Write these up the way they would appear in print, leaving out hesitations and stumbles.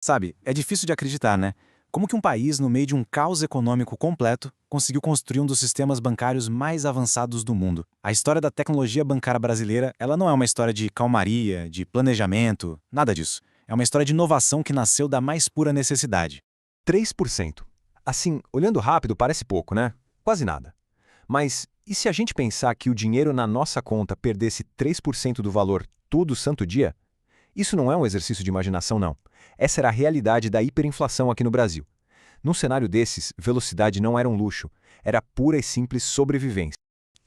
Sabe, é difícil de acreditar, né? Como que um país, no meio de um caos econômico completo, conseguiu construir um dos sistemas bancários mais avançados do mundo? A história da tecnologia bancária brasileira, ela não é uma história de calmaria, de planejamento, nada disso. É uma história de inovação que nasceu da mais pura necessidade. 3%. Assim, olhando rápido parece pouco, né? Quase nada. Mas e se a gente pensar que o dinheiro na nossa conta perdesse 3% do valor todo santo dia? Isso não é um exercício de imaginação, não. Essa era a realidade da hiperinflação aqui no Brasil. Num cenário desses, velocidade não era um luxo, era pura e simples sobrevivência.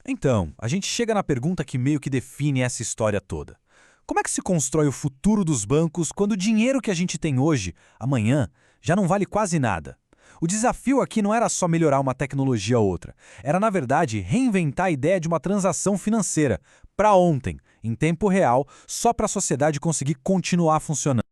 Então, a gente chega na pergunta que meio que define essa história toda. Como é que se constrói o futuro dos bancos quando o dinheiro que a gente tem hoje, amanhã, já não vale quase nada? O desafio aqui não era só melhorar uma tecnologia ou outra. Era, na verdade, reinventar a ideia de uma transação financeira, para ontem, em tempo real, só para a sociedade conseguir continuar funcionando.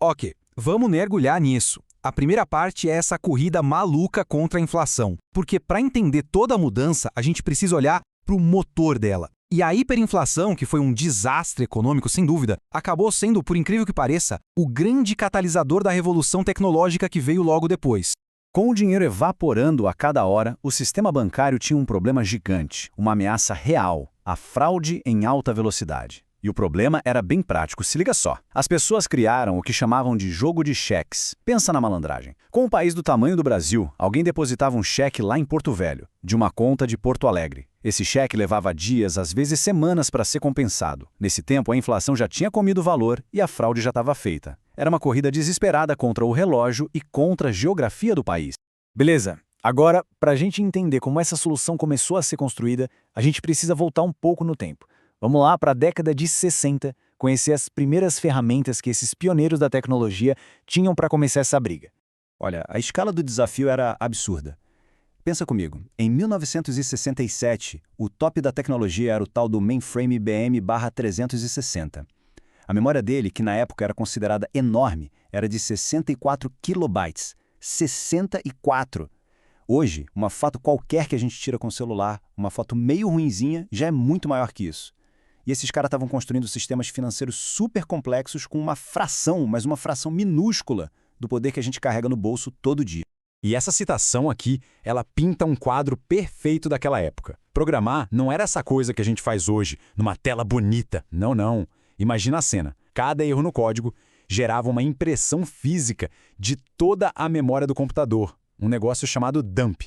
Ok, vamos mergulhar nisso. A primeira parte é essa corrida maluca contra a inflação. Porque para entender toda a mudança, a gente precisa olhar para o motor dela. E a hiperinflação, que foi um desastre econômico sem dúvida, acabou sendo, por incrível que pareça, o grande catalisador da revolução tecnológica que veio logo depois. Com o dinheiro evaporando a cada hora, o sistema bancário tinha um problema gigante, uma ameaça real, a fraude em alta velocidade. E o problema era bem prático, se liga só. As pessoas criaram o que chamavam de jogo de cheques. Pensa na malandragem. Com um país do tamanho do Brasil, alguém depositava um cheque lá em Porto Velho, de uma conta de Porto Alegre. Esse cheque levava dias, às vezes semanas, para ser compensado. Nesse tempo, a inflação já tinha comido o valor e a fraude já estava feita. Era uma corrida desesperada contra o relógio e contra a geografia do país. Beleza. Agora, para a gente entender como essa solução começou a ser construída, a gente precisa voltar um pouco no tempo. Vamos lá para a década de 60, conhecer as primeiras ferramentas que esses pioneiros da tecnologia tinham para começar essa briga. Olha, a escala do desafio era absurda. Pensa comigo, em 1967, o top da tecnologia era o tal do mainframe IBM/360. A memória dele, que na época era considerada enorme, era de 64 kilobytes. 64! Hoje, uma foto qualquer que a gente tira com o celular, uma foto meio ruinzinha, já é muito maior que isso. E esses caras estavam construindo sistemas financeiros super complexos com uma fração, mas uma fração minúscula, do poder que a gente carrega no bolso todo dia. E essa citação aqui, ela pinta um quadro perfeito daquela época. Programar não era essa coisa que a gente faz hoje, numa tela bonita. Não, não. Imagina a cena. Cada erro no código gerava uma impressão física de toda a memória do computador, um negócio chamado dump.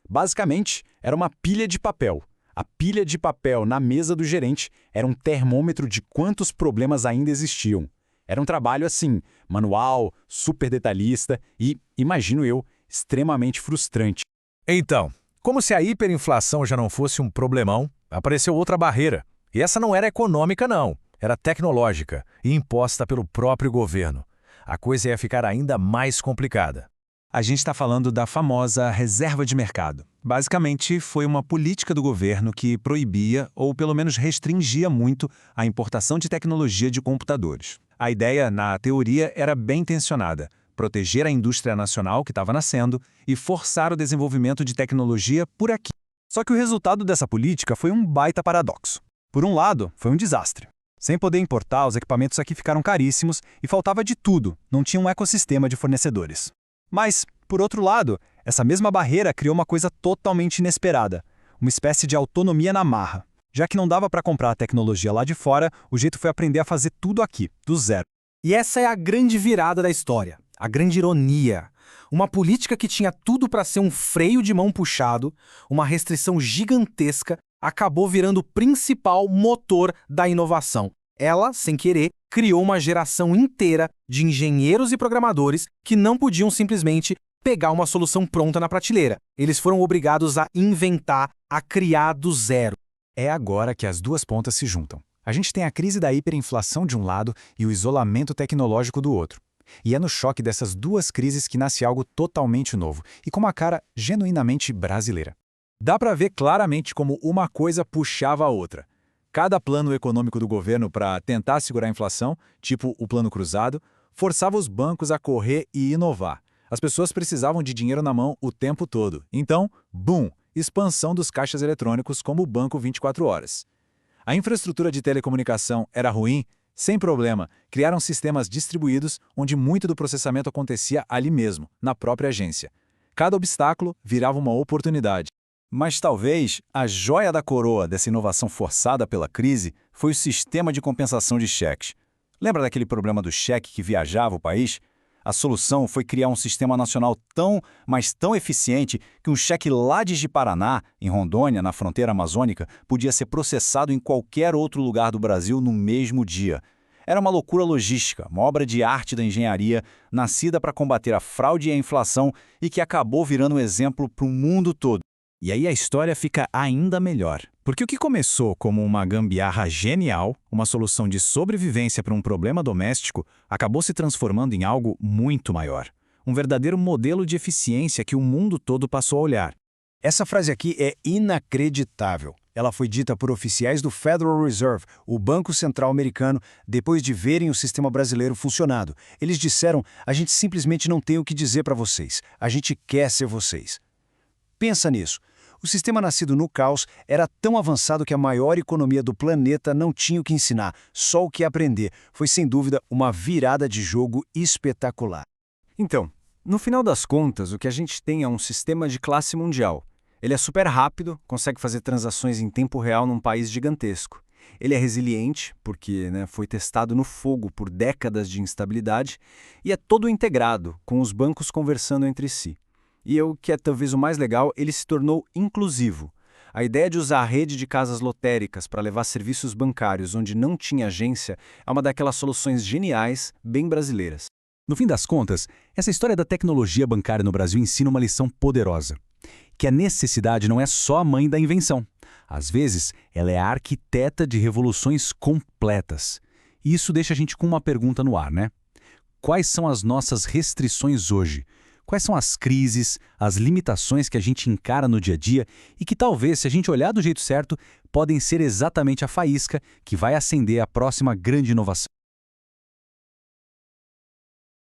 Basicamente, era uma pilha de papel. A pilha de papel na mesa do gerente era um termômetro de quantos problemas ainda existiam. Era um trabalho assim, manual, super detalhista e, imagino eu, extremamente frustrante. Então, como se a hiperinflação já não fosse um problemão, apareceu outra barreira. E essa não era econômica, não. Era tecnológica e imposta pelo próprio governo. A coisa ia ficar ainda mais complicada. A gente está falando da famosa reserva de mercado. Basicamente, foi uma política do governo que proibia ou pelo menos restringia muito a importação de tecnologia de computadores. A ideia, na teoria, era bem intencionada: proteger a indústria nacional que estava nascendo e forçar o desenvolvimento de tecnologia por aqui. Só que o resultado dessa política foi um baita paradoxo. Por um lado, foi um desastre. Sem poder importar, os equipamentos aqui ficaram caríssimos e faltava de tudo, não tinha um ecossistema de fornecedores. Mas, por outro lado, essa mesma barreira criou uma coisa totalmente inesperada, uma espécie de autonomia na marra. Já que não dava para comprar a tecnologia lá de fora, o jeito foi aprender a fazer tudo aqui, do zero. E essa é a grande virada da história, a grande ironia. Uma política que tinha tudo para ser um freio de mão puxado, uma restrição gigantesca, acabou virando o principal motor da inovação. Ela, sem querer, criou uma geração inteira de engenheiros e programadores que não podiam simplesmente pegar uma solução pronta na prateleira. Eles foram obrigados a inventar, a criar do zero. É agora que as duas pontas se juntam. A gente tem a crise da hiperinflação de um lado e o isolamento tecnológico do outro. E é no choque dessas duas crises que nasce algo totalmente novo e com uma cara genuinamente brasileira. Dá para ver claramente como uma coisa puxava a outra. Cada plano econômico do governo para tentar segurar a inflação, tipo o Plano Cruzado, forçava os bancos a correr e inovar. As pessoas precisavam de dinheiro na mão o tempo todo. Então, boom, expansão dos caixas eletrônicos como o Banco 24 Horas. A infraestrutura de telecomunicação era ruim, Sem problema, criaram sistemas distribuídos onde muito do processamento acontecia ali mesmo, na própria agência. Cada obstáculo virava uma oportunidade. Mas talvez a joia da coroa dessa inovação forçada pela crise foi o sistema de compensação de cheques. Lembra daquele problema do cheque que viajava o país? A solução foi criar um sistema nacional mas tão eficiente que um cheque lá de Ji-Paraná, em Rondônia, na fronteira amazônica, podia ser processado em qualquer outro lugar do Brasil no mesmo dia. Era uma loucura logística, uma obra de arte da engenharia, nascida para combater a fraude e a inflação e que acabou virando um exemplo para o mundo todo. E aí a história fica ainda melhor. Porque o que começou como uma gambiarra genial, uma solução de sobrevivência para um problema doméstico, acabou se transformando em algo muito maior. Um verdadeiro modelo de eficiência que o mundo todo passou a olhar. Essa frase aqui é inacreditável. Ela foi dita por oficiais do Federal Reserve, o Banco Central americano, depois de verem o sistema brasileiro funcionando. Eles disseram: a gente simplesmente não tem o que dizer para vocês. A gente quer ser vocês. Pensa nisso. O sistema nascido no caos era tão avançado que a maior economia do planeta não tinha o que ensinar, só o que aprender. Foi, sem dúvida, uma virada de jogo espetacular. Então, no final das contas, o que a gente tem é um sistema de classe mundial. Ele é super rápido, consegue fazer transações em tempo real num país gigantesco. Ele é resiliente, porque foi testado no fogo por décadas de instabilidade, e é todo integrado, com os bancos conversando entre si. E o que é talvez o mais legal, ele se tornou inclusivo. A ideia de usar a rede de casas lotéricas para levar serviços bancários onde não tinha agência é uma daquelas soluções geniais, bem brasileiras. No fim das contas, essa história da tecnologia bancária no Brasil ensina uma lição poderosa. Que a necessidade não é só a mãe da invenção. Às vezes, ela é a arquiteta de revoluções completas. E isso deixa a gente com uma pergunta no ar, né? Quais são as nossas restrições hoje? Quais são as crises, as limitações que a gente encara no dia a dia e que talvez, se a gente olhar do jeito certo, podem ser exatamente a faísca que vai acender a próxima grande inovação?